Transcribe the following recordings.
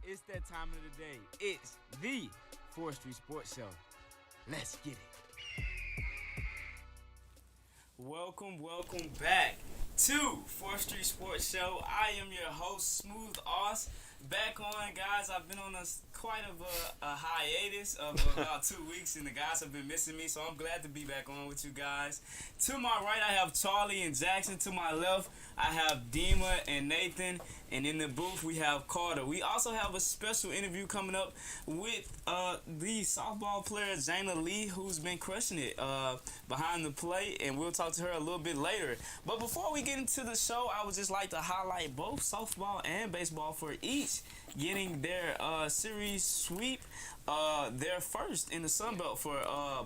It's that time of the day. It's the 4th Street Sports Show. Let's get it. Welcome back to 4th Street Sports Show. I am your host, Smooth Oz. Back on, guys. I've been on quite a hiatus of about 2 weeks, and the guys have been missing me, so I'm glad to be back on with you guys. To my right, I have Charlie and Jackson. To my left, I have Dima and Nathan, and in the booth, we have Carter. We also have a special interview coming up with the softball player Jana Lee, who's been crushing it behind the plate, and we'll talk to her a little bit later. But before we get into the show, I would just like to highlight both softball and baseball for each getting their series sweep, their first in the Sun Belt for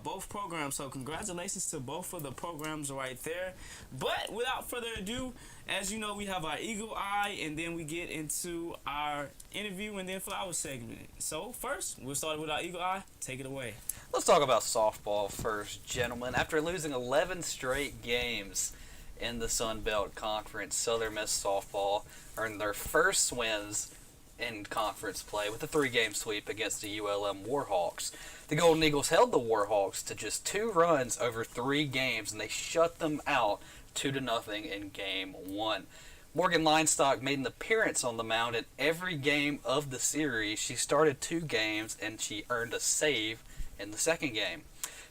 both programs. So congratulations to both of the programs right there. But without further ado, as you know, we have our Eagle Eye, and then we get into our interview and then flower segment. So first, we'll start with our Eagle Eye. Take it away. Let's talk about softball first, gentlemen. After losing 11 straight games in the Sun Belt Conference, Southern Miss softball earned their first wins in conference play with a 3-game sweep against the ULM Warhawks. The Golden Eagles held the Warhawks to just 2 runs over 3 games, and they shut them out 2-0 in Game 1. Morgan Linestock made an appearance on the mound in every game of the series. She started 2 games, and she earned a save in the second game.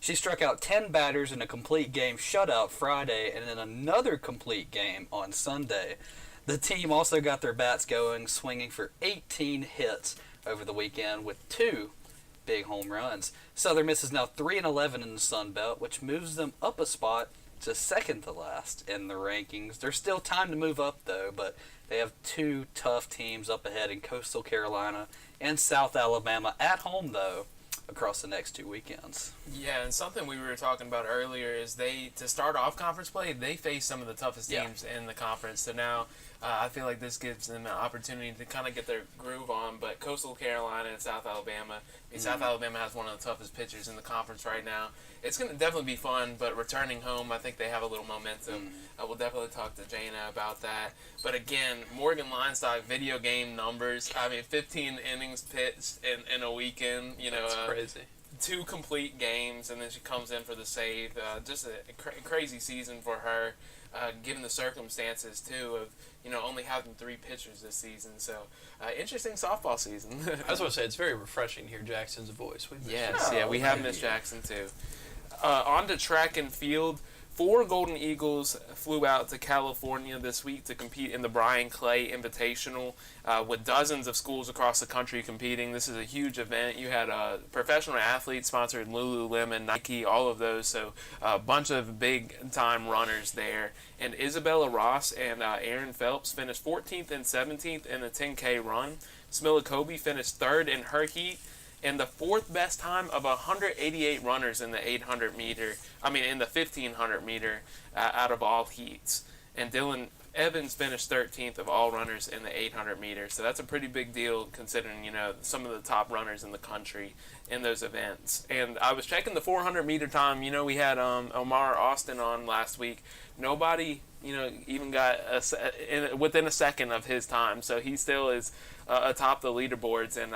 She struck out 10 batters in a complete game shutout Friday and then another complete game on Sunday. The team also got their bats going, swinging for 18 hits over the weekend with 2 big home runs. Southern Miss is now 3-11 in the Sun Belt, which moves them up a spot to second to last in the rankings. There's still time to move up, though, but they have 2 tough teams up ahead in Coastal Carolina and South Alabama at home, though, across the next 2 weekends. Yeah, and something we were talking about earlier is to start off conference play, they face some of the toughest teams in the conference. So now I feel like this gives them an opportunity to kind of get their groove on. But Coastal Carolina and South Alabama, South Alabama has one of the toughest pitchers in the conference right now. It's going to definitely be fun, but returning home, I think they have a little momentum. We'll definitely talk to Jana about that. But again, Morgan Linestock, video game numbers. I mean, 15 innings pitched in a weekend. That's crazy. 2 complete games, and then she comes in for the save. Just a crazy season for her, given the circumstances, too, of only having 3 pitchers this season. So, interesting softball season. I was going to say, it's very refreshing to hear Jackson's voice. We have Miss Jackson, too. On to track and field. 4 Golden Eagles flew out to California this week to compete in the Brian Clay Invitational with dozens of schools across the country competing. This is a huge event. You had professional athletes sponsored Lululemon, Nike, all of those. So a bunch of big-time runners there. And Isabella Ross and Aaron Phelps finished 14th and 17th in the 10K run. Smilla Kobe finished 3rd in her heat. And the 4th best time of 188 runners in the 1500 meter out of all heats. And Dylan Evans finished 13th of all runners in the 800 meters. So that's a pretty big deal considering, some of the top runners in the country in those events. And I was checking the 400 meter time. We had Omar Austin on last week. Nobody, even got within a second of his time. So he still is atop the leaderboards, and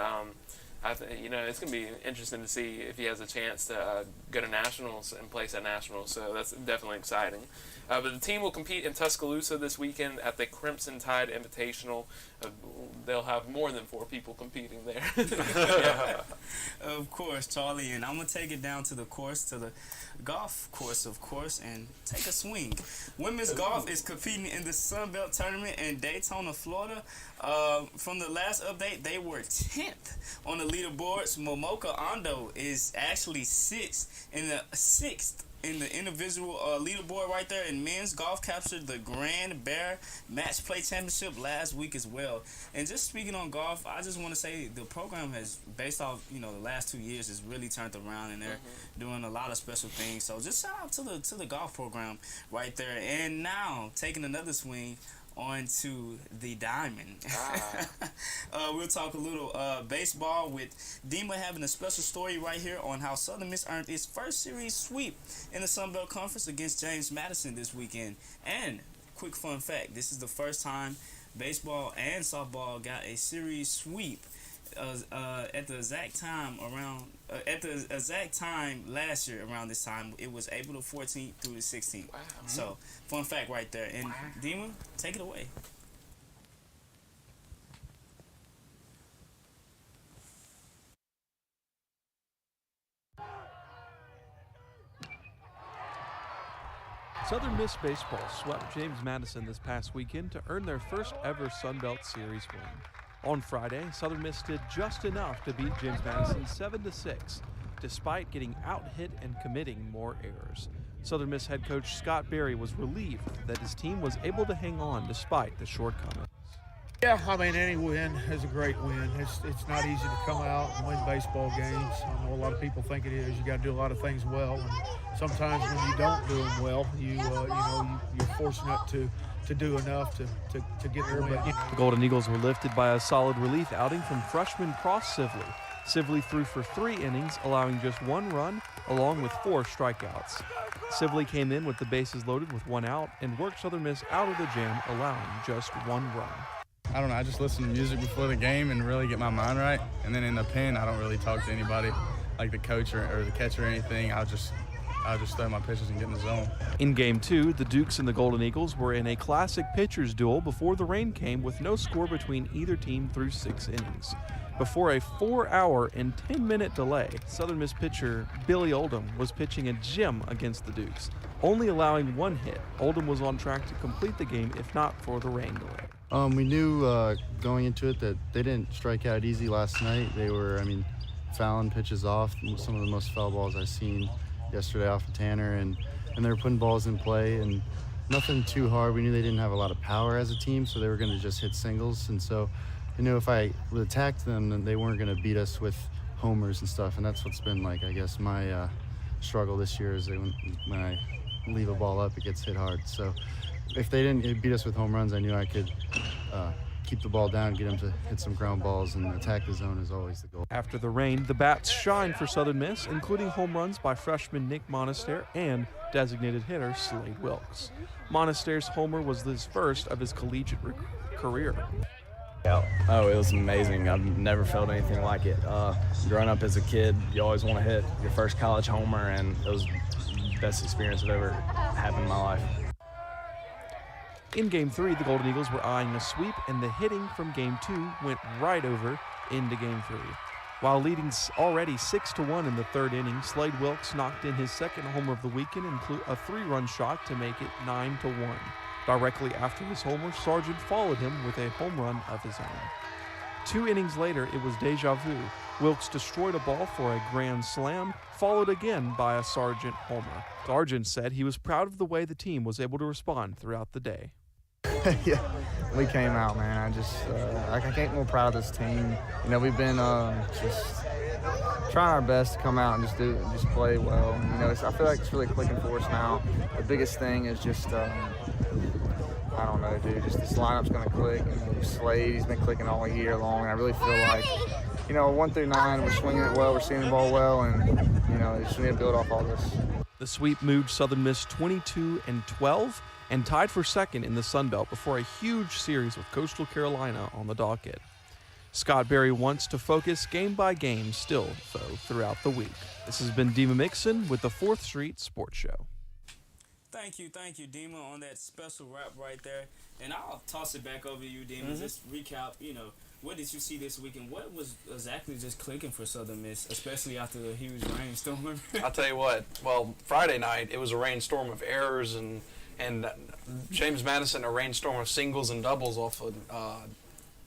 it's going to be interesting to see if he has a chance to go to nationals and place at nationals. So that's definitely exciting. But the team will compete in Tuscaloosa this weekend at the Crimson Tide Invitational. They'll have more than 4 people competing there. Of course, Charlie, and I'm going to take it down to the golf course, of course, and take a swing. Women's golf is competing in the Sun Belt Tournament in Daytona, Florida. From the last update, they were 10th on the leaderboards. Momoka Ando is actually 6th in the individual leaderboard right there. And men's golf captured the Grand Bear Match Play Championship last week as well. And just speaking on golf, I just want to say the program has, based off the last 2 years, has really turned around, and they're doing a lot of special things. So just shout out to the golf program right there. And now taking another swing onto the diamond. We'll talk a little baseball with Dima having a special story right here on how Southern Miss earned its first series sweep in the Sun Belt Conference against James Madison this weekend. And quick fun fact, this is the first time baseball and softball got a series sweep at the exact time last year around this time, it was April the 14th through the 16th. Wow. So, fun fact right there. And Dima, take it away. Southern Miss baseball swept James Madison this past weekend to earn their first ever Sun Belt Series win. On Friday, Southern Miss did just enough to beat James Madison 7-6, despite getting out-hit and committing more errors. Southern Miss head coach Scott Berry was relieved that his team was able to hang on despite the shortcomings. Yeah, I mean, any win is a great win. It's not easy to come out and win baseball games. I know a lot of people think it is. You got to do a lot of things well, and sometimes when you don't do them well, you're fortunate to do enough to get the win. The Golden Eagles were lifted by a solid relief outing from freshman Cross Sibley. Sibley threw for 3 innings, allowing just 1 run, along with 4 strikeouts. Sibley came in with the bases loaded with 1 out and worked Southern Miss out of the jam, allowing just 1 run. I don't know, I just listen to music before the game and really get my mind right. And then in the pen, I don't really talk to anybody, like the coach or the catcher or anything. I'll just throw my pitches and get in the zone. In Game 2, the Dukes and the Golden Eagles were in a classic pitchers duel before the rain came, with no score between either team through 6 innings. Before a 4-hour and 10-minute delay, Southern Miss pitcher Billy Oldham was pitching a gem against the Dukes, only allowing 1 hit. Oldham was on track to complete the game if not for the rain delay. We knew going into it that they didn't strike out easy last night. They were, fouling pitches off, some of the most foul balls I've seen yesterday off of Tanner, and they were putting balls in play, and nothing too hard. We knew they didn't have a lot of power as a team, so they were going to just hit singles, and so if I would attack them, then they weren't going to beat us with homers and stuff, and that's what's been like, I guess, my struggle this year is that when I leave a ball up, it gets hit hard. So if they didn't beat us with home runs, I knew I could keep the ball down, get them to hit some ground balls, and attack the zone is always the goal. After the rain, the bats shined for Southern Miss, including home runs by freshman Nick Monaster and designated hitter Slade Wilkes. Monaster's homer was his first of his collegiate career. Oh, it was amazing. I've never felt anything like it. Growing up as a kid, you always want to hit your first college homer, and it was the best experience I've ever had in my life. In Game 3, the Golden Eagles were eyeing a sweep, and the hitting from Game 2 went right over into Game 3. While leading already 6-1 in the 3rd inning, Slade Wilkes knocked in his second homer of the weekend, including a 3-run shot to make it 9-1. Directly after his homer, Sargent followed him with a home run of his own. 2 innings later, it was deja vu. Wilkes destroyed a ball for a grand slam, followed again by a Sargent homer. Sargent said he was proud of the way the team was able to respond throughout the day. Yeah, we came out, man. I can't get more proud of this team. We've been just trying our best to come out and just play well. I feel like it's really clicking for us now. The biggest thing is just, I don't know, dude. Just this lineup's gonna click. Slade, he's been clicking all year long. And I really feel like, 1 through 9, we're swinging it well, we're seeing the ball well, and just need to build off all this. The sweep moved Southern Miss 22-12. And tied for second in the Sun Belt before a huge series with Coastal Carolina on the docket. Scott Berry wants to focus game by game still, though, throughout the week. This has been Dima Mixon with the 4th Street Sports Show. Thank you, Dima, on that special rap right there. And I'll toss it back over to you, Dima. Just recap, what did you see this weekend? What was exactly just clicking for Southern Miss, especially after the huge rainstorm? I'll tell you what. Well, Friday night, it was a rainstorm of errors and James Madison, a rainstorm of singles and doubles off of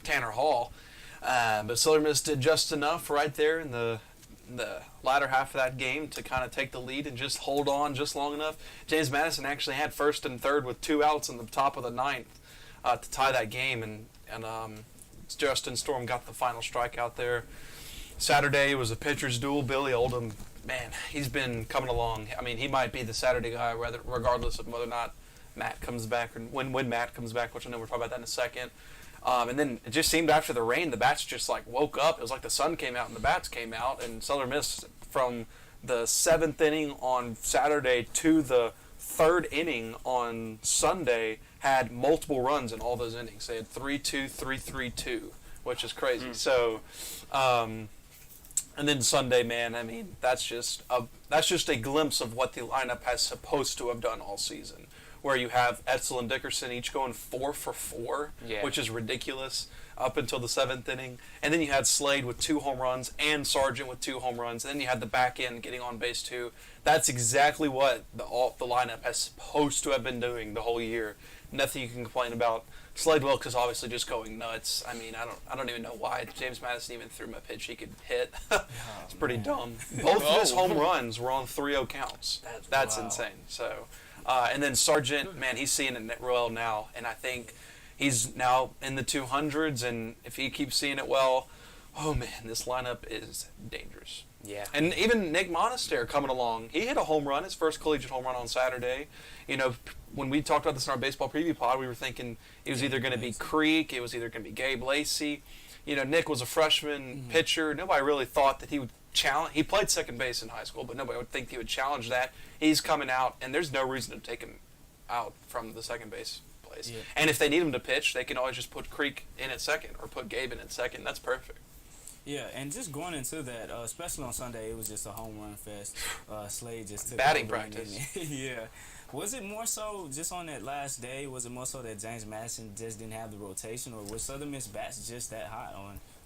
Tanner Hall. But Southern Miss did just enough right there in the latter half of that game to kind of take the lead and just hold on just long enough. James Madison actually had 1st and 3rd with 2 outs in the top of the 9th to tie that game, and Justin Storm got the final strikeout there. Saturday was a pitcher's duel. Billy Oldham, man, he's been coming along. He might be the Saturday guy, regardless of whether or not Matt comes back, or when Matt comes back, which I know we'll talk about that in a second. And then it just seemed after the rain, the bats just woke up. It was like the sun came out and the bats came out. And Southern Miss, from the 7th inning on Saturday to the 3rd inning on Sunday, had multiple runs in all those innings. They had 3-2, 3-3-2 which is crazy. So, and then Sunday, man, I mean, that's just a glimpse of what the lineup has supposed to have done all season, where you have Etzel and Dickerson each going 4 for 4, which is ridiculous, up until the 7th inning. And then you had Slade with 2 home runs and Sargent with 2 home runs. And then you had the back end getting on base too. That's exactly what the lineup has supposed to have been doing the whole year. Nothing you can complain about. Slade Wilkes is obviously just going nuts. I mean, I don't even know why James Madison even threw him a pitch he could hit. It's pretty dumb. Both of his home runs were on 3-0 counts. That's insane. So, and then Sargent, man, he's seeing it well now, and I think he's now in the 200s, and if he keeps seeing it well, oh man, this lineup is dangerous. Yeah. And even Nick Monaster coming along, he hit a home run, his first collegiate home run on Saturday. You know, when we talked about this in our baseball preview pod, we were thinking it was either going to be Creek, it was either going to be Gabe Lacey. You know, Nick was a freshman pitcher. Nobody really thought that he would challenge. He played second base in high school, but nobody would think he would challenge that. He's coming out, and there's no reason to take him out from the second base place. Yeah. And if they need him to pitch, they can always just put Creek in at second or put Gabe in at second. That's perfect. Yeah, and just going into that, especially on Sunday, it was just a home run fest. Slade just took batting over practice. Yeah. Was it more so just on that last day? Was it more so that James Madison just didn't have the rotation, or was Southern Miss bats just that hot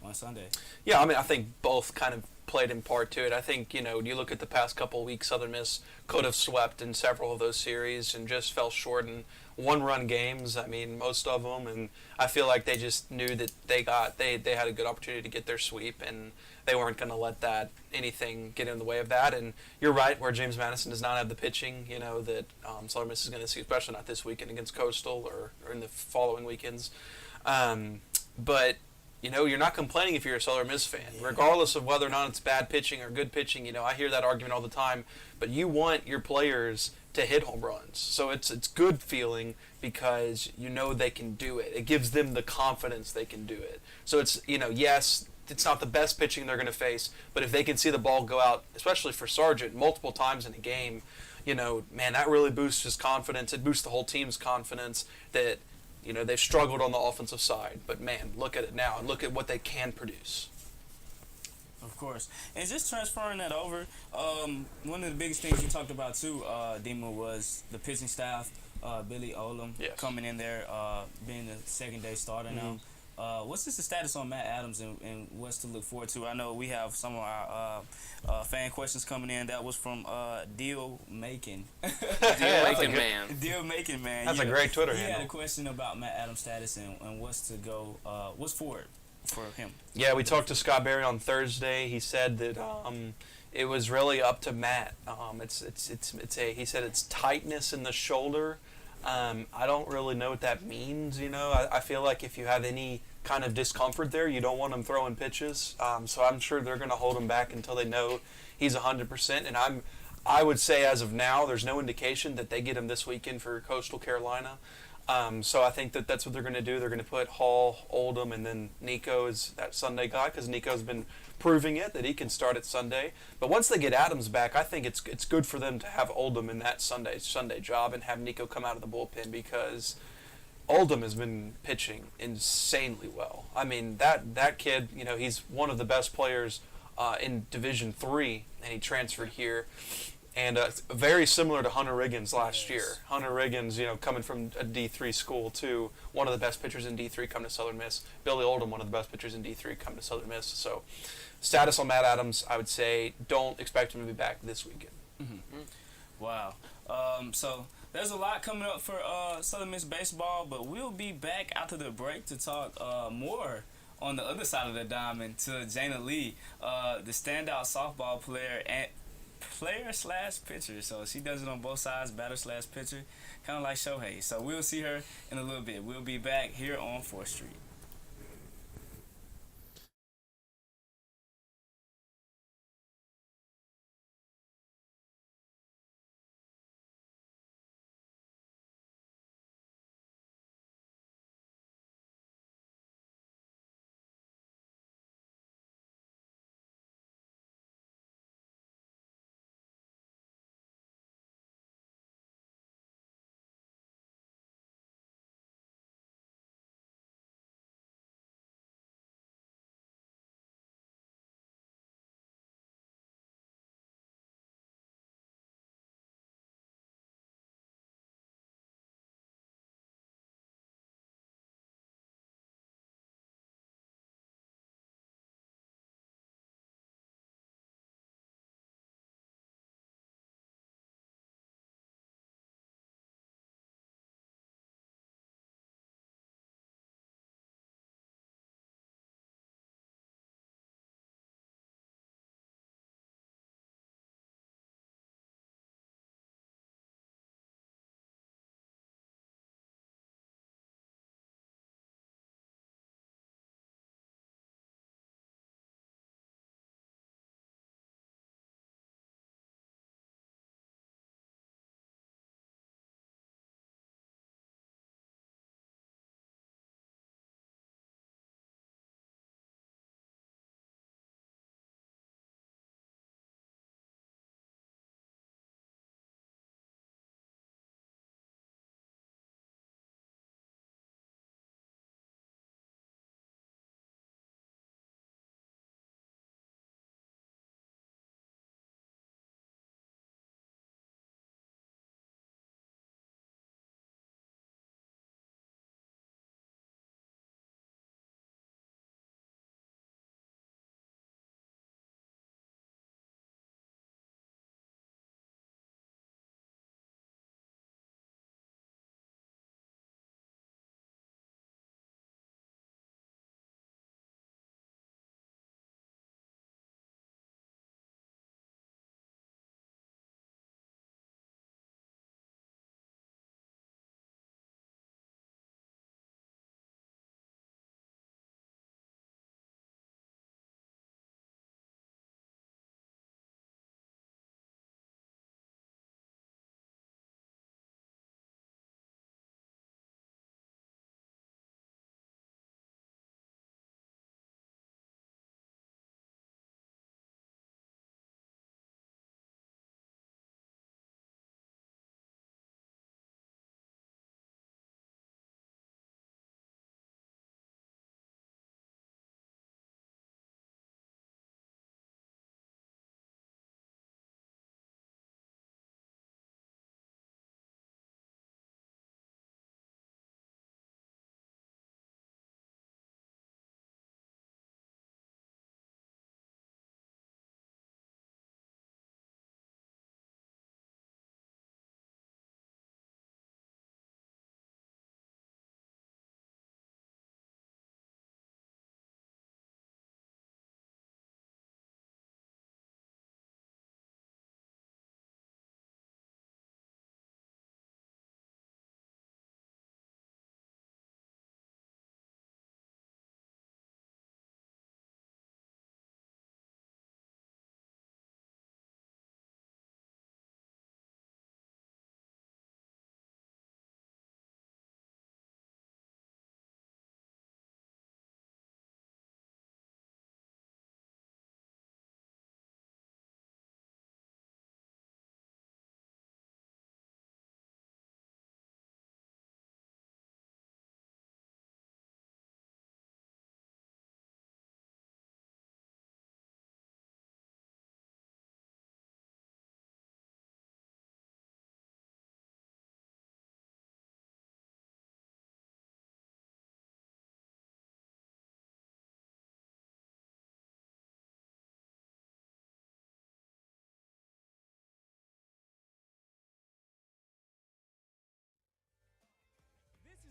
on Sunday? Yeah, I mean, I think both kind of played in part to it. I think, you know, you look at the past couple of weeks, Southern Miss could have swept in several of those series and just fell short in one-run games. I mean, most of them, and I feel like they just knew that they had a good opportunity to get their sweep, and they weren't going to let anything get in the way of that. And you're right, where James Madison does not have the pitching, you know, that Southern Miss is going to see, especially not this weekend against Coastal or in the following weekends. But you know, you're not complaining if you're a Southern Miss fan, regardless of whether or not it's bad pitching or good pitching. You know, I hear that argument all the time, but you want your players to hit home runs. So it's good feeling because you know they can do it. It gives them the confidence they can do it. So it's, you know, yes, it's not the best pitching they're going to face, but if they can see the ball go out, especially for Sargent, multiple times in a game, you know, man, that really boosts his confidence. It boosts the whole team's confidence that, you know, they've struggled on the offensive side, but man, look at it now and look at what they can produce. Of course. And just transferring that over, one of the biggest things you talked about too, Dima, was the pitching staff. Billy Olam coming in there, being the second day starter now. What's just the status on Matt Adams and what's to look forward to? I know we have some of our fan questions coming in. That was from Deal Macon. Deal Macon, man. That's a great Twitter handle. He handle. had a question about Matt Adams' status and what's to go, what's forward for him. Yeah, we talked to Scott Berry on Thursday. He said that it was really up to Matt. He said it's tightness in the shoulder. I don't really know what that means, you know. I feel like if you have any kind of discomfort there, you don't want him throwing pitches. So I'm sure they're going to hold him back until they know he's 100%. And I would say as of now, there's no indication that they get him this weekend for Coastal Carolina. So I think that's what they're going to do. They're going to put Hall, Oldham, and then Nico is that Sunday guy because Nico's been proving it that he can start at Sunday. But once they get Adams back, I think it's good for them to have Oldham in that Sunday job and have Nico come out of the bullpen because Oldham has been pitching insanely well. I mean, that kid, you know, he's one of the best players in Division III, and he transferred here. And very similar to Hunter Riggins last year. Hunter Riggins, you know, coming from a D3 school too, one of the best pitchers in D3 come to Southern Miss. Billy Oldham, one of the best pitchers in D3 come to Southern Miss. So status on Matt Adams, I would say don't expect him to be back this weekend. Wow. So there's a lot coming up for Southern Miss baseball, but we'll be back after the break to talk more on the other side of the diamond to Jana Lee, the standout softball player and player/pitcher. So she does it on both sides, batter/pitcher, kind of like Shohei. So we'll see her in a little bit. We'll be back here on 4th Street.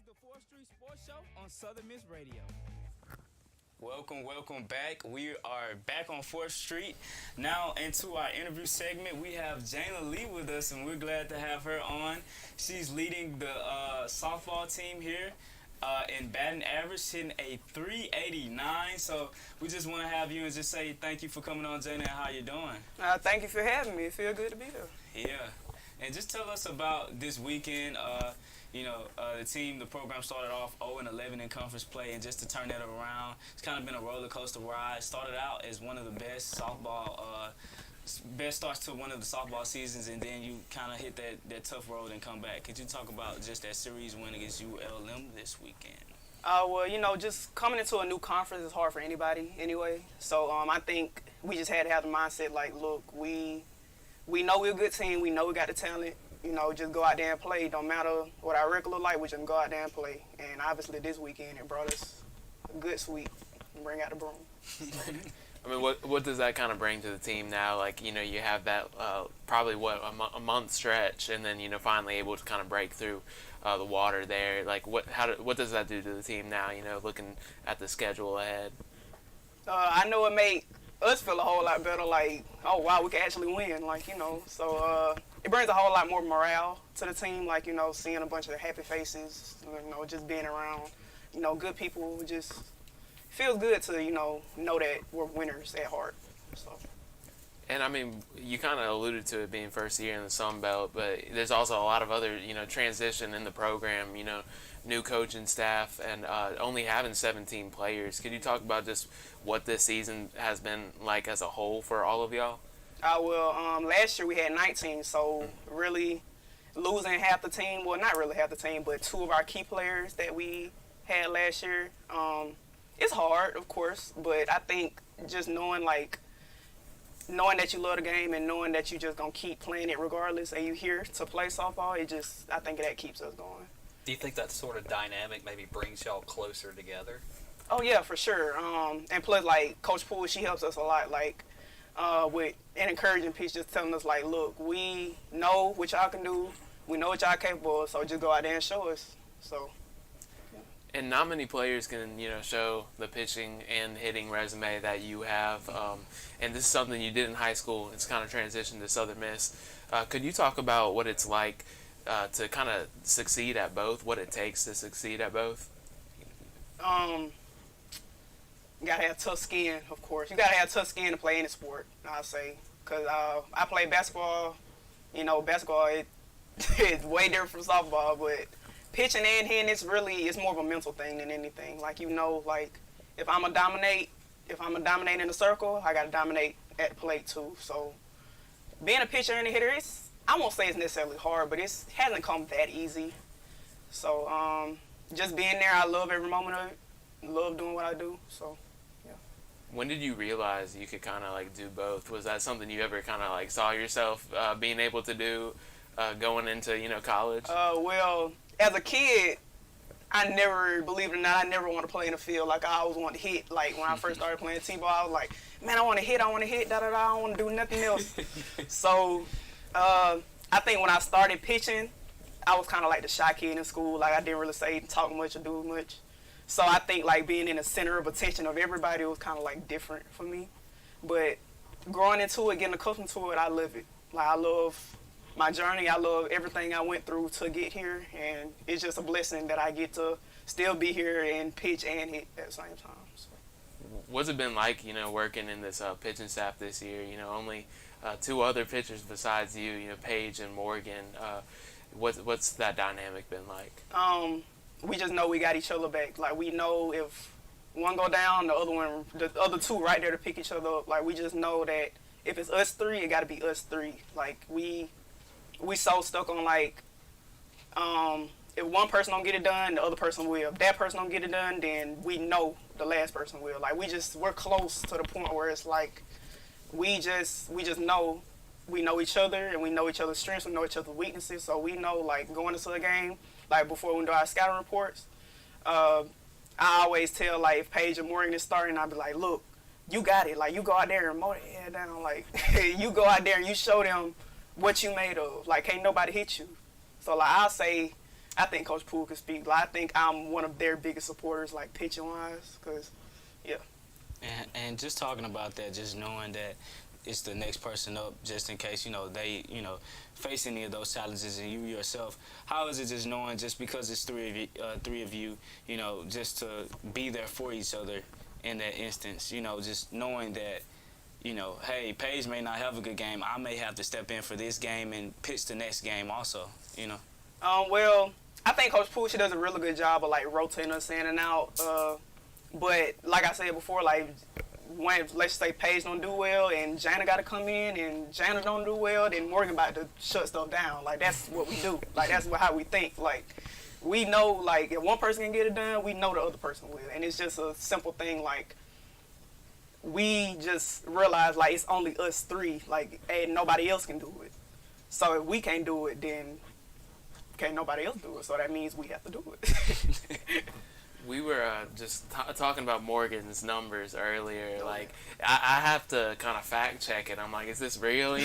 the 4th Street Sports Show on Southern Miss Radio. Welcome back. We are back on 4th Street. Now into our interview segment, we have Jana Lee with us, and we're glad to have her on. She's leading the softball team here in batting average, hitting a 389. So we just want to have you and just say thank you for coming on, Jana, and how you doing. Thank you for having me. It feels good to be here. Yeah. And just tell us about this weekend. The program started off 0-11 in conference play, and just to turn that around, it's kind of been a roller coaster ride. Started out as one of the best starts to one of the softball seasons, and then you kind of hit that tough road and come back. Could you talk about just that series win against ULM this weekend? Just coming into a new conference is hard for anybody anyway. So I think we just had to have the mindset like, look, we know we're a good team. We know we got the talent. Just go out there and play. Don't matter what our record look like. We just go out there and play. And obviously this weekend it brought us a good sweep and bring out the broom. I mean, what does that kind of bring to the team now? Like, you have that probably a month stretch, and then finally able to kind of break through the water there. Like, what does that do to the team now? Looking at the schedule ahead. I know it made us feel a whole lot better. Like, oh wow, we can actually win. So it brings a whole lot more morale to the team. Like, seeing a bunch of happy faces. Just being around, good people. Just feels good to know that we're winners at heart. So. And I mean, you kind of alluded to it being first year in the Sun Belt, but there's also a lot of other transition in the program. New coaching staff, and only having 17 players. Could you talk about just what this season has been like as a whole for all of y'all? Last year we had 19, so really losing half the team. Well, not really half the team, but 2 of our key players that we had last year. It's hard, of course, but I think just knowing that you love the game and knowing that you just gonna keep playing it regardless, and you here to play softball, I think that keeps us going. Do you think that sort of dynamic maybe brings y'all closer together? Oh yeah, for sure. And plus, Coach Poole, she helps us a lot. With an encouraging piece, just telling us look, we know what y'all can do, we know what y'all capable of, so just go out there and show us. So. And not many players can, show the pitching and hitting resume that you have. And this is something you did in high school. It's kind of transitioned to Southern Miss. Could you talk about what it's like to kind of succeed at both, what it takes to succeed at both? You gotta have tough skin, of course. You gotta have tough skin to play any sport, I'll say. Because I play basketball. Basketball, it's way different from softball, but pitching and hitting, it's more of a mental thing than anything. If I'm a dominate in the circle, I gotta dominate at plate too. So being a pitcher and a hitter, I won't say it's necessarily hard, but it hasn't come that easy. So just being there, I love every moment of it. Love doing what I do. So yeah. When did you realize you could kind of do both? Was that something you ever kind of saw yourself being able to do going into college? Well, as a kid, I never, believe it or not, I never want to play in the field. I always want to hit. When I first started playing t-ball, I was like, man, I want to hit, da-da-da, I don't want to do nothing else. So I think when I started pitching, I was kind of like the shy kid in school. I didn't really talk much or do much. So I think being in the center of attention of everybody was kind of different for me. But growing into it, getting accustomed to it, I love it. I love my journey. I love everything I went through to get here, and it's just a blessing that I get to still be here and pitch and hit at the same time. So. What's it been like, working in this pitching staff this year? Only 2 other pitchers besides you, Paige and Morgan. What's that dynamic been like? We just know we got each other back. We know if one go down, the other 2 right there to pick each other up. We just know that if it's us 3, it got to be us 3. We so stuck on if one person don't get it done, the other person will. If that person don't get it done, then we know the last person will. We're close to the point where it's we just know we know each other, and we know each other's strengths, we know each other's weaknesses. So we know going into a game, before we do our scouting reports, I always tell if Paige or Morgan is starting, I'll be like, look, you got it. You go out there and mow their head down. You go out there and you show them what you made of. Can't nobody hit you. So I'll say I think Coach Poole could speak. Like, I think I'm one of their biggest supporters, like pitching wise, because yeah. And just talking about that, just knowing that it's the next person up, just in case, they, face any of those challenges, and you yourself, how is it just knowing, just because it's three of you, just to be there for each other in that instance, just knowing that, hey, Paige may not have a good game, I may have to step in for this game and pitch the next game also, Well, I think Coach Poole, she does a really good job of, like, rotating us in and out. But like I said before, like, when, let's say Paige don't do well and Jana got to come in and Jana don't do well, then Morgan about to shut stuff down. Like, that's what we do. Like, that's how we think. Like, we know, like, if one person can get it done, we know the other person will. And it's just a simple thing, like, we just realize, like, it's only us three, like, and nobody else can do it. So if we can't do it, then can't nobody else do it. So that means we have to do it. We were just talking about Morgan's numbers earlier. Like, I have to kind of fact check it. I'm like, is this real?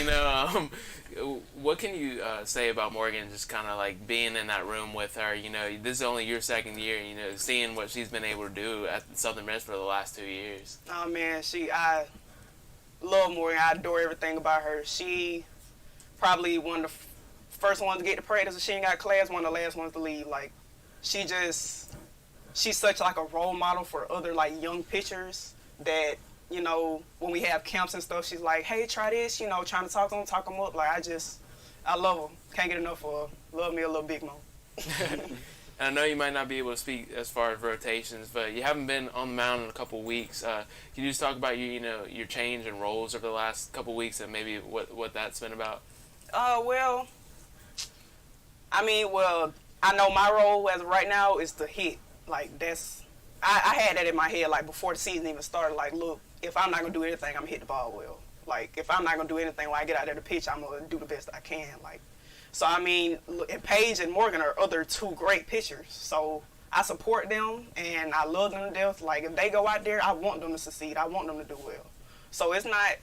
What can you say about Morgan? Just kind of like being in that room with her. This is only your second year. Seeing what she's been able to do at Southern Miss for the last 2 years. Oh man, I love Morgan. I adore everything about her. She probably one of the first ones to get to practice. She ain't got class. One of the last ones to leave. Like, she's such like a role model for other like young pitchers that, when we have camps and stuff, she's like, hey, try this, trying to talk them up. Like, I love her. Can't get enough of her. Love me a little Big Mo. And I know you might not be able to speak as far as rotations, but you haven't been on the mound in a couple of weeks. Can you just talk about your change in roles over the last couple of weeks and maybe what that's been about? Well, I know my role as of right now is to hit. Like, I had that in my head, like, before the season even started. Like, look, if I'm not going to do anything, I'm going to hit the ball well. Like, if I'm not going to do anything when I get out there to pitch, I'm going to do the best I can. Like, so, and Paige and Morgan are other two great pitchers. So, I support them, and I love them to death. Like, if they go out there, I want them to succeed. I want them to do well. So, it's not,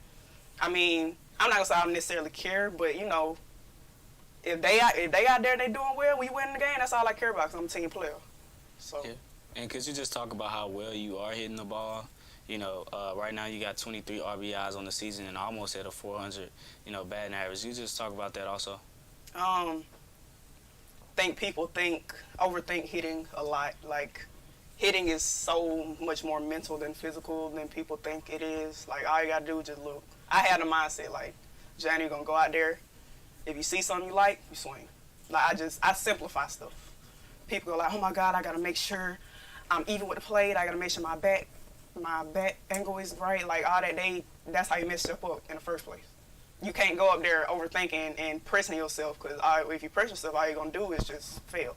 I'm not going to say I don't necessarily care, but, if they out there, they doing well, we win the game, that's all I care about, because I'm a team player. So. Yeah. And could you just talk about how well you are hitting the ball? Right now you got 23 RBIs on the season and almost at a 400, batting average. You just talk about that also. Think people overthink hitting a lot. Like, hitting is so much more mental than physical than people think it is. Like, all you gotta do is just look. I had a mindset like, Johnny, you're gonna go out there. If you see something you like, you swing. Like, I simplify stuff. People go like, oh my God, I gotta make sure I'm even with the plate. I gotta make sure my back angle is right. Like, all that, that's how you mess yourself up in the first place. You can't go up there overthinking and pressing yourself, because if you press yourself, all you're gonna do is just fail.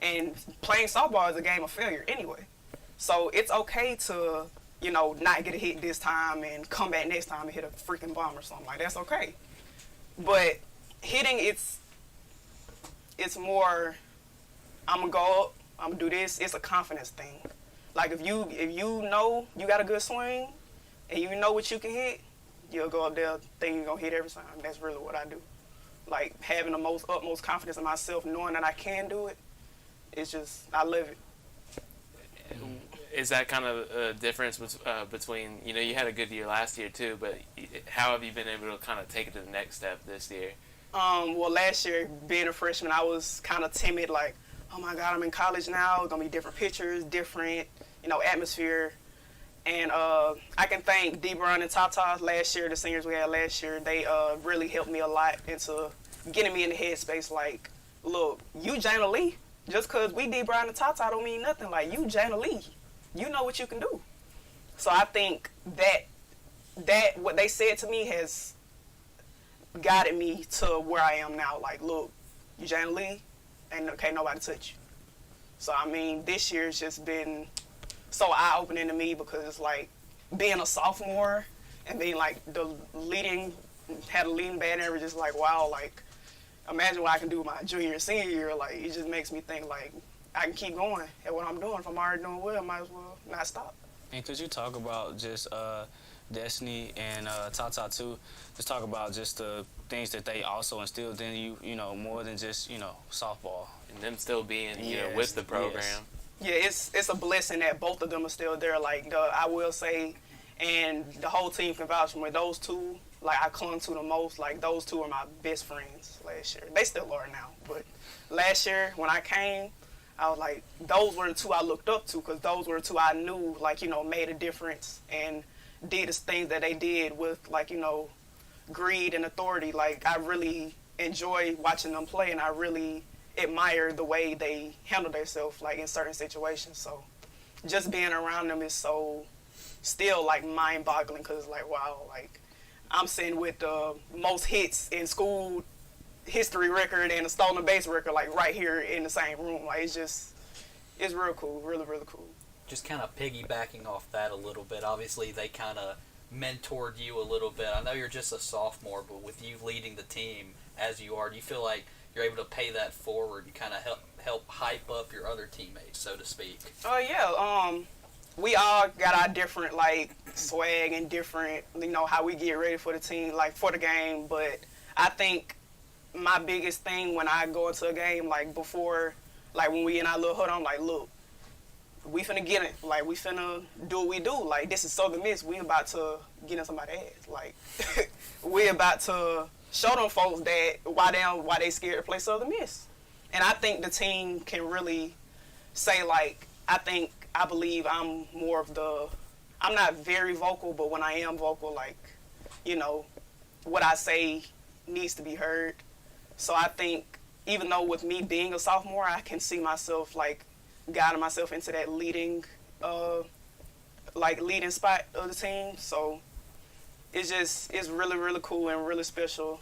And playing softball is a game of failure anyway. So it's okay to, not get a hit this time and come back next time and hit a freaking bomb or something. Like, that's okay. But hitting, it's more, I'm gonna go up, I'm gonna do this. It's a confidence thing. Like, if you know you got a good swing and you know what you can hit, you'll go up there thinking you're gonna hit every time. That's really what I do. Like, having the utmost confidence in myself, knowing that I can do it, it's just, I live it. Is that kind of a difference between, you had a good year last year too, but how have you been able to kind of take it to the next step this year? Well, last year, being a freshman, I was kind of timid, like, oh my God, I'm in college now. It's going to be different pitchers, different, atmosphere. And I can thank D-Bron and Tata last year, the seniors we had last year. They really helped me a lot into getting me in the headspace. Like, look, you Jana Lee. Just because we D-Bron and Tata don't mean nothing. Like, you Jana Lee. You know what you can do. So I think that what they said to me has guided me to where I am now. Like, look, you Jana Lee, and can't nobody touch you. So, this year's just been so eye-opening to me, because, like, being a sophomore and being, like, had a leading batting average, is like, wow, like, imagine what I can do my junior and senior year. Like, it just makes me think, like, I can keep going at what I'm doing. If I'm already doing well, I might as well not stop. And could you talk about just Destiny and Tata too. Just talk about just the things that they also instilled in you, you know, more than just, you know, softball. And them still being, you know, Yes, with the program. yes. Yeah, it's a blessing that both of them are still there. Like I will say, and the whole team can vouch for me. Those two, like I clung to the most. Like those two are my best friends last year. They still are now, but last year when I came, I was like, those were the two I looked up to because those were the two I knew, like, you know, made a difference and did the things that they did with, like, you know, greed and authority. Like I really enjoy watching them play, and I really admire the way they handle themselves, like in certain situations. So just being around them is so still like mind-boggling because it's like, wow, like I'm sitting with the most hits in school history record and a stolen base record, like right here in the same room. Like it's real cool, really, really cool. Just kind of piggybacking off that a little bit, obviously they kind of mentored you a little bit. I know you're just a sophomore, but with you leading the team as you are, do you feel like you're able to pay that forward and kind of help hype up your other teammates, so to speak? Yeah, we all got our different, like, swag and different, you know, how we get ready for the team, like, for the game. But I think my biggest thing when I go into a game, like, before, like, when we in our little hood, I'm like, look, we finna get it. Like, we finna do what we do. Like, this is Southern Miss. We about to get in somebody's ass. Like, we about to show them folks that why they scared to play Southern Miss. And I think the team can really say, like, I believe I'm more of I'm not very vocal, but when I am vocal, like, you know, what I say needs to be heard. So I think even though with me being a sophomore, I can see myself, like, guiding myself into that leading spot of the team. So it's really, really cool and really special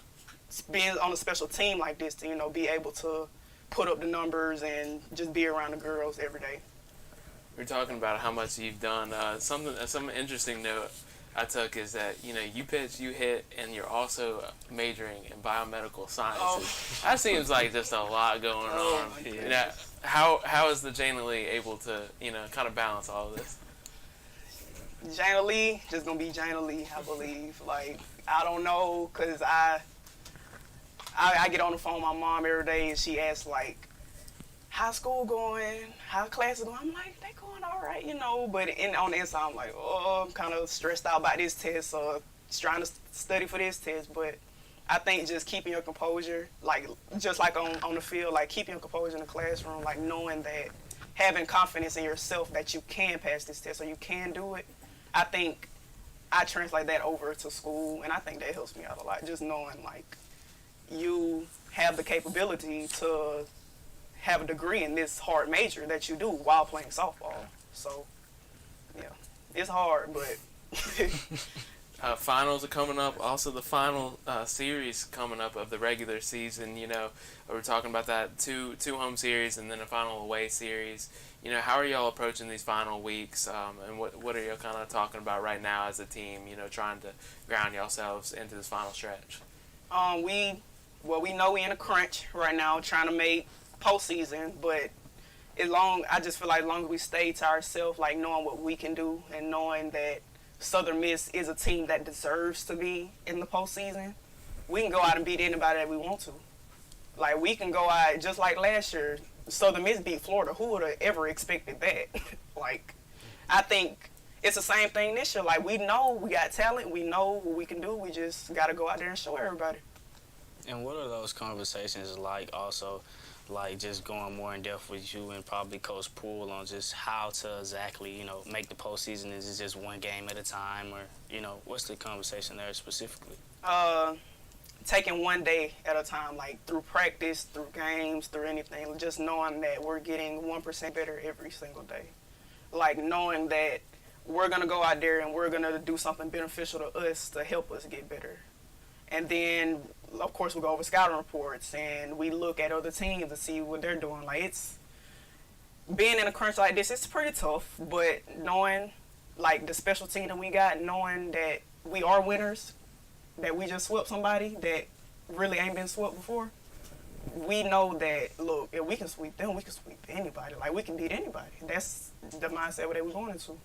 being on a special team like this to, you know, be able to put up the numbers and just be around the girls every day. We're talking about how much you've done. Some interesting note I took is that, you know, you pitch, you hit, and you're also majoring in biomedical sciences. That seems like just a lot going on. You know, how is the Jana Lee able to, you know, kind of balance all of this? Jana Lee, just gonna be Jana Lee, I believe. Like, I don't know, cause I get on the phone with my mom every day, and she asks, like, how's school going? How classes going? I'm like, they going all right, you know. But on the inside, I'm like, oh, I'm kind of stressed out about this test or trying to study for this test. But I think just keeping your composure, like just like on the field, like keeping your composure in the classroom, like knowing that, having confidence in yourself that you can pass this test or you can do it. I think I translate that over to school, and I think that helps me out a lot. Just knowing, like, you have the capability to have a degree in this hard major that you do while playing softball. So, yeah, it's hard, but... Finals are coming up. Also, the final series coming up of the regular season. You know, we're talking about that two home series and then a final away series. You know, how are y'all approaching these final weeks? And what are y'all kind of talking about right now as a team? You know, trying to ground yourselves into this final stretch. We know we in a crunch right now, trying to make postseason. But I just feel like as long as we stay to ourselves, like knowing what we can do and knowing that Southern Miss is a team that deserves to be in the postseason, we can go out and beat anybody that we want to. Like, we can go out, just like last year, Southern Miss beat Florida. Who would have ever expected that? Like, I think it's the same thing this year. Like, we know we got talent. We know what we can do. We just got to go out there and show everybody. And what are those conversations like also, like just going more in depth with you and probably Coach Poole on just how to exactly, you know, make the postseason? Is it just one game at a time, or, you know, what's the conversation there specifically? Taking one day at a time, like through practice, through games, through anything, just knowing that we're getting 1% better every single day. Like knowing that we're going to go out there and we're going to do something beneficial to us to help us get better. And then, of course, we go over scouting reports and we look at other teams to see what they're doing. Like, it's being in a crunch like this, it's pretty tough, but knowing, like, the special team that we got, knowing that we are winners, that we just swept somebody that really ain't been swept before, we know that, look, if we can sweep them, we can sweep anybody. Like, we can beat anybody. That's the mindset that we're going into.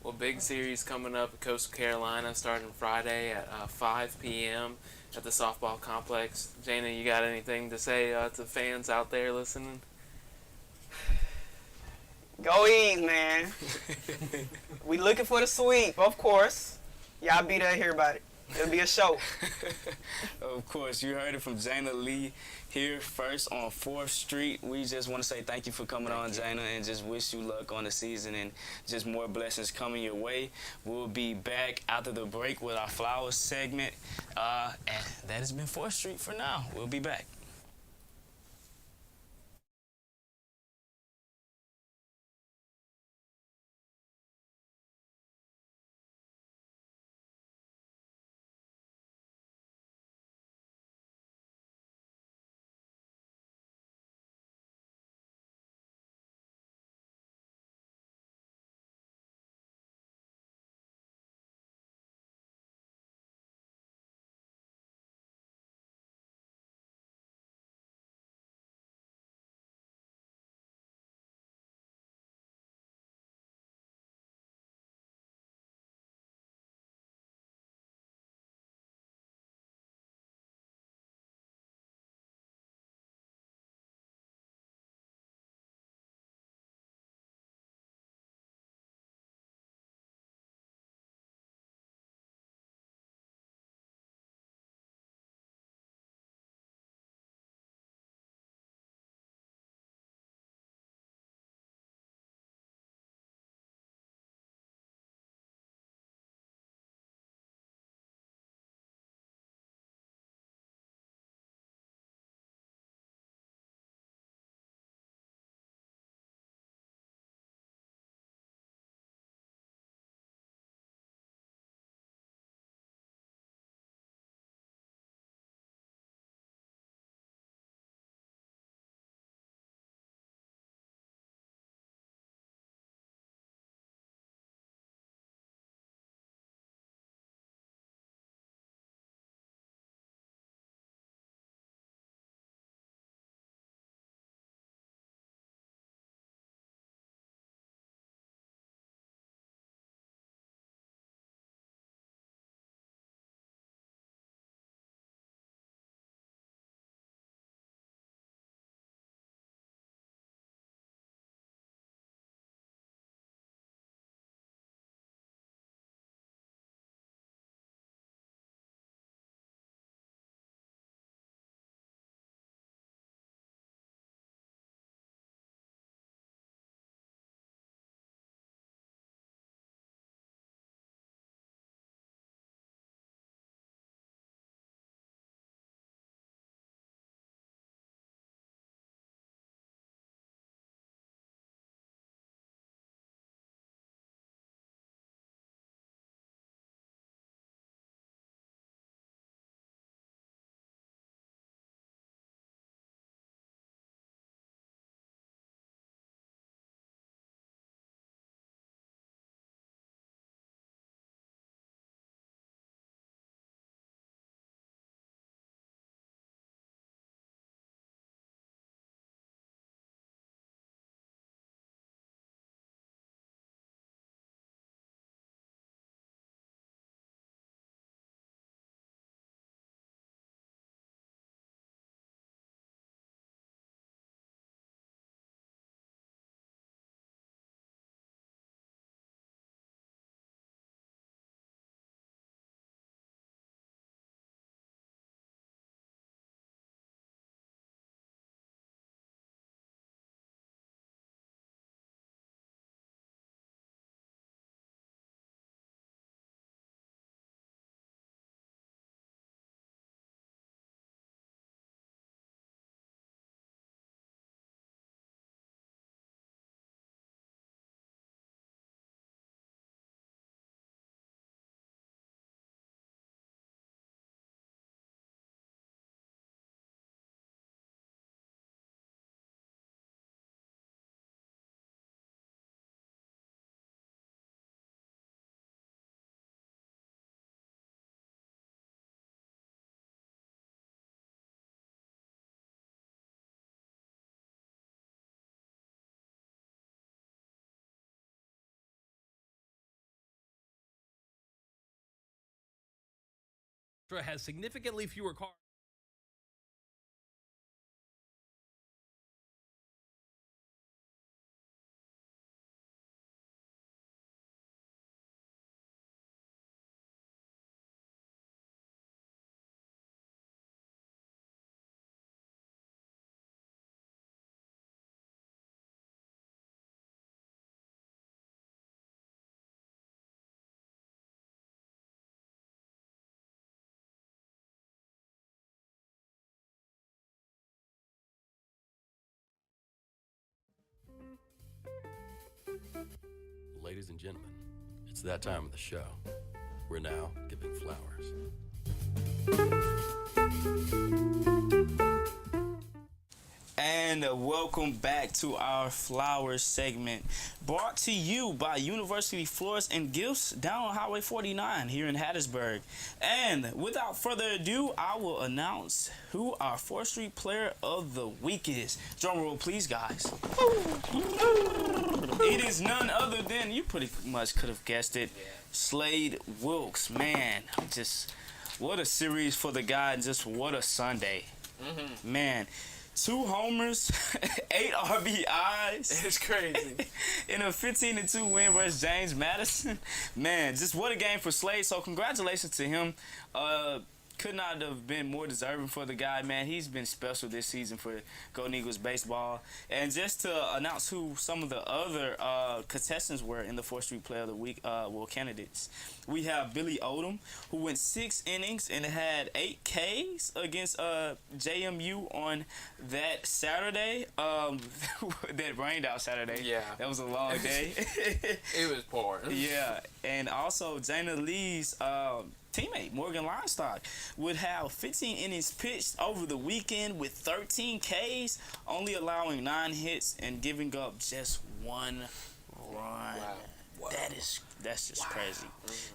Well, big series coming up at Coastal Carolina starting Friday at 5 p.m. at the softball complex. Jana, you got anything to say to the fans out there listening? Go East, man. We looking for the sweep, of course. Y'all be there, hear about it. It'll be a show. Of course, you heard it from Jana Lee here first on 4th Street. We just want to say thank you for coming on, Jana, and just wish you luck on the season and just more blessings coming your way. We'll be back after the break with our flowers segment. And that has been 4th Street for now. We'll be back. has significantly fewer cars. Ladies and gentlemen, it's that time of the show. We're now giving flowers. And welcome back to our flowers segment, brought to you by University Flowers and Gifts down on Highway 49 here in Hattiesburg. And without further ado, I will announce who our 4th Street Player of the Week is. Drum roll, please, guys. It is none other than, you pretty much could have guessed it, Slade Wilkes. Man, just what a series for the guy, and just what a Sunday. Man. 2 homers, 8 RBIs. It's crazy. In a 15-2 win versus James Madison. Man, just what a game for Slade. So congratulations to him. Could not have been more deserving for the guy, man. He's been special this season for Golden Eagles baseball. And just to announce who some of the other contestants were in the 4th Street Player of the Week, candidates. We have Billy Odom, who went 6 innings and had 8 Ks against JMU on that Saturday. That rained out Saturday. Yeah. That was a long day. It was pouring. Yeah. And also Jana Lee's teammate Morgan Livestock would have 15 innings pitched over the weekend with 13 Ks, only allowing 9 hits and giving up just 1 run. Wow. That's just crazy.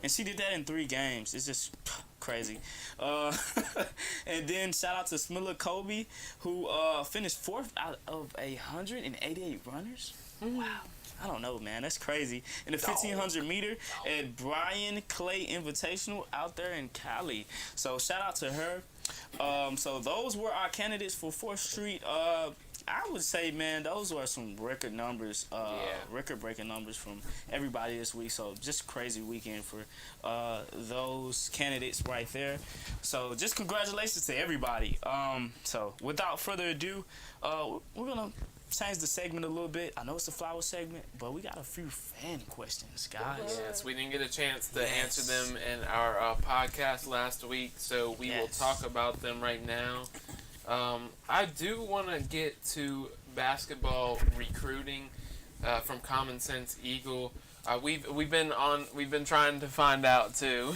And she did that in 3 games. It's just crazy. And then shout out to Smilla Kobe, who finished 4th out of 188 runners. Wow. I don't know, man. That's crazy. In the 1,500 meter at Brian Clay Invitational out there in Cali. So shout out to her. So those were our candidates for 4th Street. I would say, man, those were some record numbers, record-breaking numbers from everybody this week. So just crazy weekend for those candidates right there. So just congratulations to everybody. So without further ado, we're going to change the segment a little bit. I know it's a flower segment, but we got a few fan questions, guys. Yes, we didn't get a chance to answer them in our podcast last week, so we will talk about them right now. I do want to get to basketball recruiting from Common Sense Eagle. We've been trying to find out too.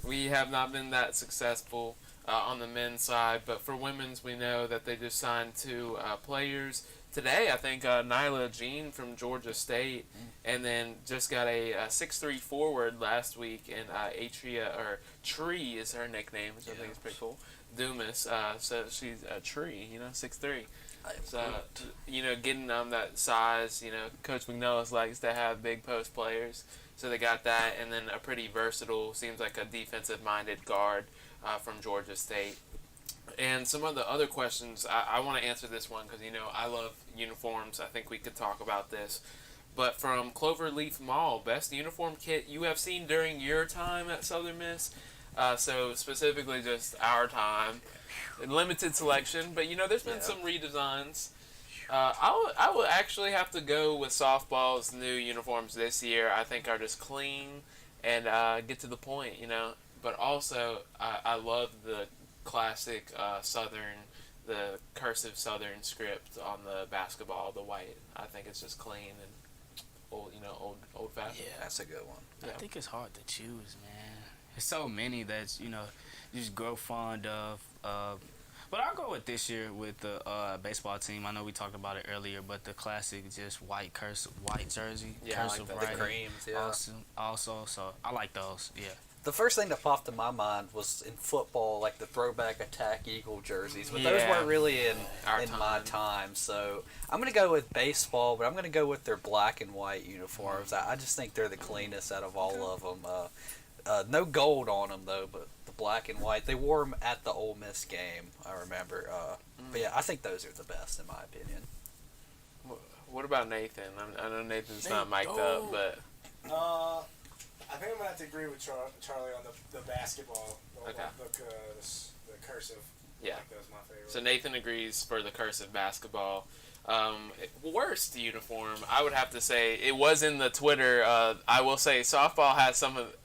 We have not been that successful on the men's side, but for women's, we know that they just signed 2 players today. I think Nyla Jean from Georgia State, and then just got a 6'3" forward last week, and Atria, or Tree is her nickname, which I think is pretty cool. Dumas, so she's a Tree, 6'3". So, getting that size, Coach McNellis likes to have big post players, so they got that, and then a pretty versatile, seems like a defensive-minded guard from Georgia State. And some of the other questions, I want to answer this one because, I love uniforms. I think we could talk about this. But from Cloverleaf Mall, best uniform kit you have seen during your time at Southern Miss. So specifically just our time. Limited selection, but, there's been some redesigns. I would actually have to go with softball's new uniforms this year. I think are just clean and get to the point, But also, I love the classic Southern, the cursive Southern script on the basketball, the white. I think it's just clean and old fashioned. Yeah, that's a good one. I think it's hard to choose, man. There's so many that you just grow fond of. But I'll go with this year with the baseball team. I know we talked about it earlier, but the classic just white jersey, cursive writing. The creams, yeah. Also, so I like those, yeah. The first thing that popped in my mind was in football, like the throwback Attack Eagle jerseys, but those weren't really in my time. So I'm going to go with baseball, but I'm going to go with their black and white uniforms. I just think they're the cleanest out of all of them. No gold on them, though, but the black and white. They wore them at the Ole Miss game, I remember. But yeah, I think those are the best in my opinion. What about Nathan? I know Nathan's not mic'd up, but I think I'm gonna have to agree with Charlie on the basketball. The cursive. Yeah. That was my favorite. So Nathan agrees for the cursive basketball. Worst uniform, I would have to say it was in the Twitter. I will say softball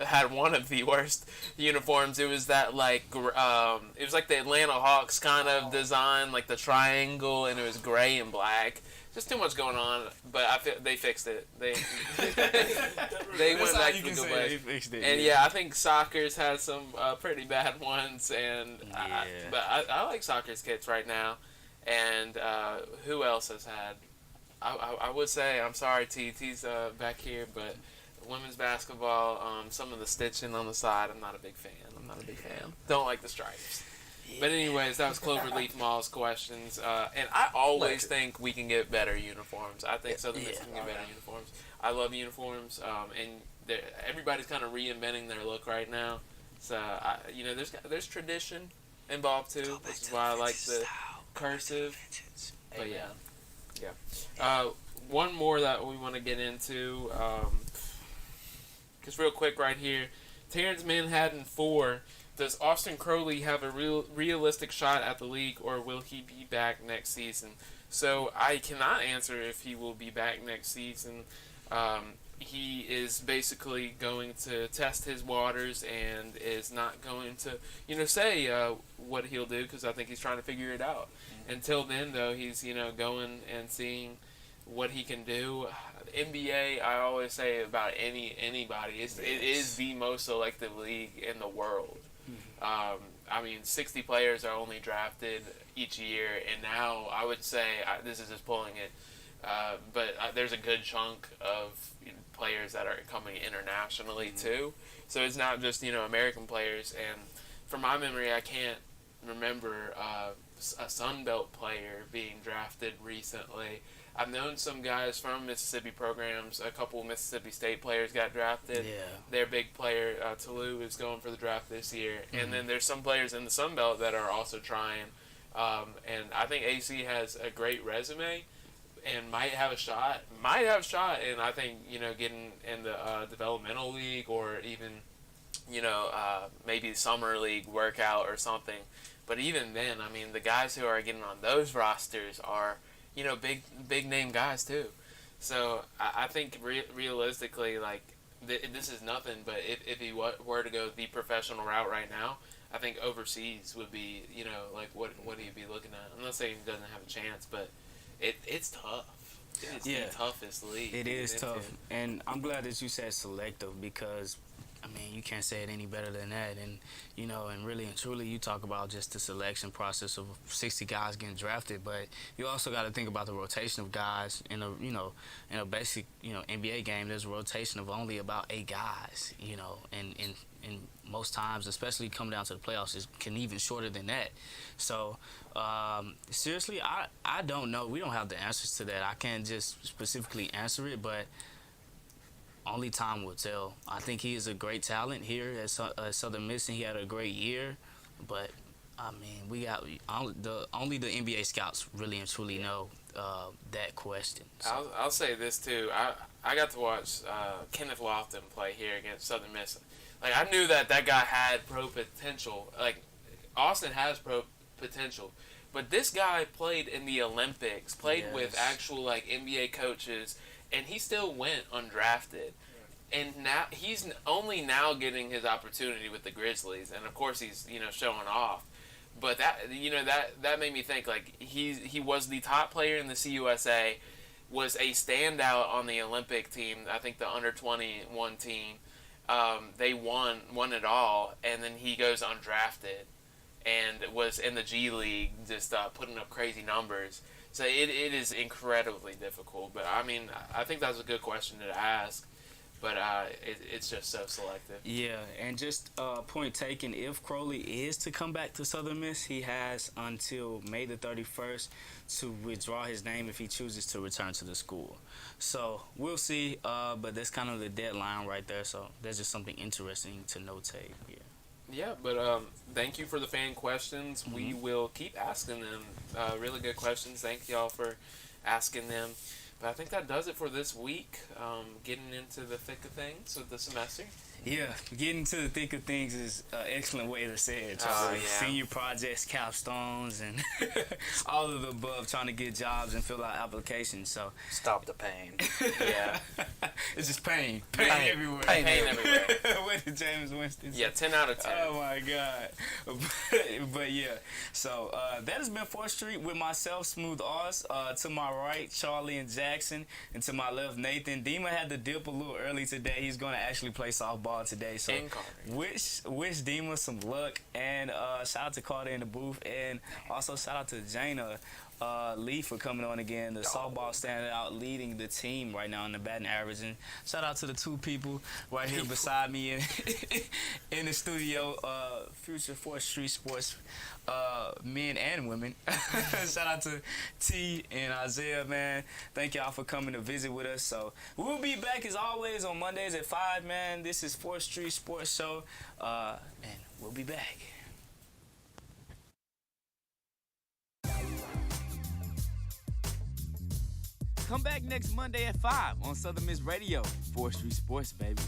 had one of the worst uniforms. It was that it was like the Atlanta Hawks kind of design, like the triangle, and it was gray and black. Just too much going on, but I feel they fixed it. They went back to the good way. And yeah, I think soccer's had some pretty bad ones, and I like soccer's kits right now. And who else has had? I would say, I'm sorry, T's back here, but women's basketball, some of the stitching on the side, I'm not a big fan. Don't like the stripes. Yeah. But anyways, that was Cloverleaf Mall's questions. And I always think we can get better uniforms. I think Southern Miss can get better uniforms. I love uniforms, and everybody's kind of reinventing their look right now. So, there's tradition involved too. This is why I like the cursive. But yeah. One more that we want to get into, just real quick right here. Terrence Manhattan 4. Does Austin Crowley have a realistic shot at the league, or will he be back next season? So I cannot answer if he will be back next season. He is basically going to test his waters and is not going to, say what he'll do, because I think he's trying to figure it out. Until then, though, he's, going and seeing what he can do. NBA, I always say about anybody, it is the most selective league in the world. 60 players are only drafted each year, and now I would say, this is just pulling it, but there's a good chunk of players that are coming internationally too. So it's not just American players. And from my memory, I can't remember a Sun Belt player being drafted recently. I've known some guys from Mississippi programs. A couple Mississippi State players got drafted. Yeah. Their big player, Toulouse, is going for the draft this year. Mm-hmm. And then there's some players in the Sun Belt that are also trying. And I think AC has a great resume and might have a shot. And I think, getting in the developmental league, or even, maybe summer league workout or something. But even then, the guys who are getting on those rosters are, big name guys too. So I think realistically, this is nothing. But if he were to go the professional route right now, I think overseas would be, what he'd be looking at. I'm not saying he doesn't have a chance, but it's tough. It's the toughest league. It is tough, and I'm glad that you said selective, because you can't say it any better than that. And and really and truly, you talk about just the selection process of 60 guys getting drafted, but you also got to think about the rotation of guys in a basic NBA game. There's a rotation of only about 8 guys, and most times, especially coming down to the playoffs, it can even shorter than that. So seriously, I don't know. We don't have the answers to that. I can't just specifically answer it, but only time will tell. I think he is a great talent here at Southern Miss, and he had a great year. But we got only the NBA scouts really and truly know that question. So. I'll say this too. I got to watch Kenneth Lofton play here against Southern Miss. I knew that guy had pro potential. Austin has pro potential, but this guy played in the Olympics, played with actual NBA coaches, and he still went undrafted. And now he's only now getting his opportunity with the Grizzlies, and of course he's showing off. But that made me think he was the top player in the CUSA, was a standout on the Olympic team. I think the under 21 team. They won it all, and then he goes undrafted and was in the G League, just putting up crazy numbers. So it is incredibly difficult. But I think that's a good question to ask. But it's just so selective. Yeah, and just point taken, if Crowley is to come back to Southern Miss, he has until May the 31st to withdraw his name if he chooses to return to the school. So we'll see, but that's kind of the deadline right there. So that's just something interesting to notate here. Yeah, but thank you for the fan questions. We will keep asking them. Really good questions. Thank y'all for asking them. But I think that does it for this week. Getting into the thick of things with the semester. Yeah, getting to the thick of things is an excellent way to say it. Yeah. Senior projects, capstones, and all of the above, trying to get jobs and fill out applications. So Stop the pain. Yeah. it's just pain everywhere. Pain everywhere. What did James Winston say? Yeah, 10 out of 10. Oh my God. But yeah, so that has been 4th Street with myself, Smooth Oz. To my right, Charlie and Jackson, and to my left, Nathan. Dima had to dip a little early today. He's going to actually play softball today, so wish Dima some luck, and shout out to Carter in the booth, and also shout out to Jana Lee for coming on again, the softball standout leading the team right now in the batting average, and shout out to the 2 people right here beside me in the studio, future 4th Street Sports men and women. Shout out to T and Isaiah, man. Thank y'all for coming to visit with us. So we'll be back as always on Mondays at 5, man. This is 4th Street Sports Show, and we'll be back. Come back next Monday at 5 on Southern Miss Radio. 4th Street Sports, baby.